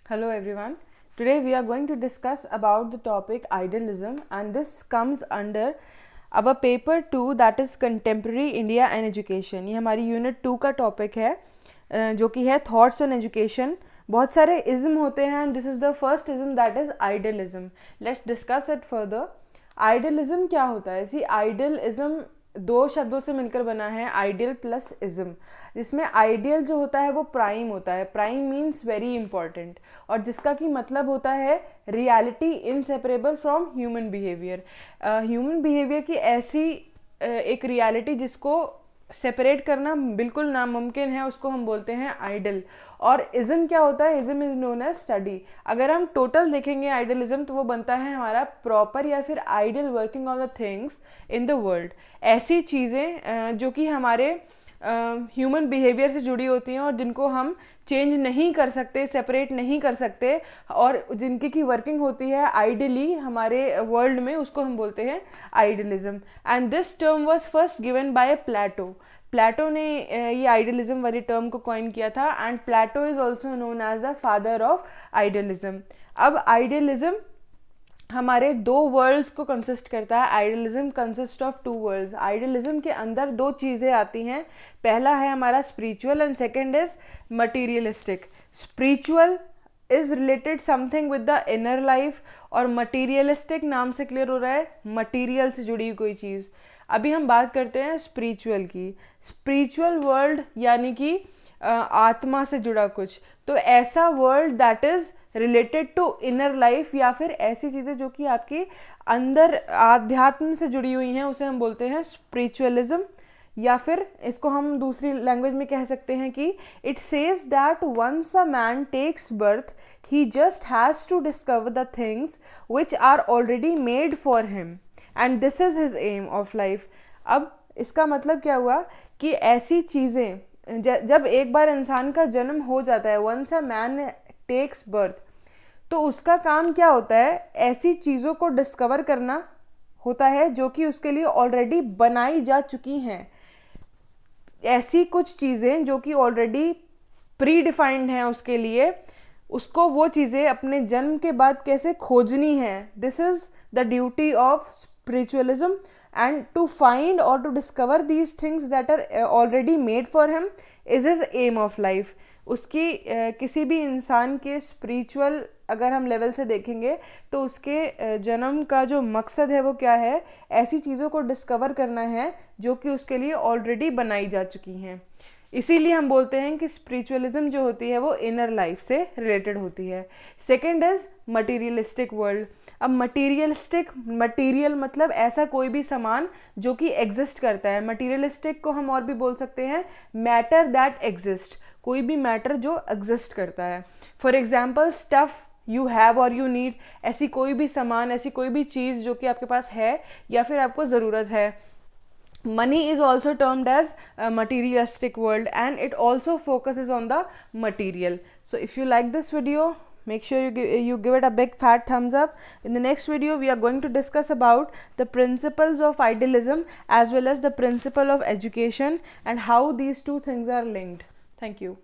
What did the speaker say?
Hello everyone. Today we are going to discuss about the topic idealism, and this comes under our paper 2 that is contemporary India and education. ये हमारी unit 2 का topic है जो कि है thoughts on education. बहुत सारे ism होते हैं and this is the first ism that is idealism. Let's discuss it further. Idealism क्या होता है? सी आइडियलिज्म दो शब्दों से मिलकर बना है, आइडियल प्लस इज्म, जिसमें आइडियल जो होता है वो प्राइम होता है. प्राइम मीन्स वेरी इंपॉर्टेंट, और जिसका कि मतलब होता है reality inseparable from human behaviour. Human behaviour की ऐसी एक रियलिटी जिसको सेपरेट करना बिल्कुल नामुमकिन है, उसको हम बोलते हैं आइडल. और इज्म क्या होता है? Ism is known as study. अगर हम टोटल देखेंगे आइडलिज्म तो वो बनता है हमारा प्रॉपर या फिर ideal working of the things in the world. ऐसी चीज़ें जो कि हमारे ह्यूमन बिहेवियर से जुड़ी होती हैं और जिनको हम चेंज नहीं कर सकते, सेपरेट नहीं कर सकते, और जिनकी की वर्किंग होती है आइडियली हमारे वर्ल्ड में, उसको हम बोलते हैं idealism. And this term was first given by Plato. Plato ने ये आइडियलिज्म वाली टर्म को कॉइन किया था, and Plato is also known as the father of idealism. अब आइडियलिज्म हमारे दो वर्ल्ड्स को कंसिस्ट करता है. Idealism consist of two worlds. Idealism के अंदर दो चीज़ें आती हैं. पहला है हमारा spiritual and second is materialistic. Spiritual is related something with the inner life, और मटीरियलिस्टिक नाम से क्लियर हो रहा है मटीरियल से जुड़ी हुई कोई चीज़. अभी हम बात करते हैं स्पिरिचुअल की. स्पिरिचुअल वर्ल्ड यानी कि आत्मा से जुड़ा कुछ. तो ऐसा world that is related to inner life, या फिर ऐसी चीज़ें जो कि आपकी अंदर आध्यात्म से जुड़ी हुई हैं, उसे हम बोलते हैं स्पिरिचुअलिज्म. या फिर इसको हम दूसरी लैंग्वेज में कह सकते हैं कि it says that once a man takes birth he just has to discover the things which are already made for him, and this is his aim of life. अब इसका मतलब क्या हुआ कि ऐसी चीज़ें जब एक बार इंसान का जन्म हो जाता है, once a man takes birth, तो उसका काम क्या होता है? ऐसी चीज़ों को डिस्कवर करना होता है जो कि उसके लिए ऑलरेडी बनाई जा चुकी हैं. ऐसी कुछ चीज़ें जो कि ऑलरेडी प्री डिफाइंड हैं उसके लिए, उसको वो चीज़ें अपने जन्म के बाद कैसे खोजनी है. This is the duty of spiritualism, and to find और to discover these things that are already made for him is his aim of life. उसकी किसी भी इंसान के स्पिरिचुअल अगर हम लेवल से देखेंगे तो उसके जन्म का जो मकसद है वो क्या है? ऐसी चीज़ों को डिस्कवर करना है जो कि उसके लिए ऑलरेडी बनाई जा चुकी हैं. इसीलिए हम बोलते हैं कि स्पिरिचुअलिज्म जो होती है वो इनर लाइफ से रिलेटेड होती है. Second is materialistic world. अब मटीरियलिस्टिक, मटीरियल मतलब ऐसा कोई भी सामान जो कि एग्जिस्ट करता है. मटीरियलिस्टिक को हम और भी बोल सकते हैं मैटर दैट एग्जिस्ट. कोई भी मैटर जो एग्जिस्ट करता है. For example stuff you have और यू नीड. ऐसी कोई भी सामान, ऐसी कोई भी चीज़ जो कि आपके पास है या फिर आपको ज़रूरत है. Money is also termed as a materialistic world, and it also focuses on the material. So if you like this video, make sure you give it a big fat thumbs up. In the next video we are going to discuss about the principles of idealism as well as the principle of education and how these two things are linked. Thank you.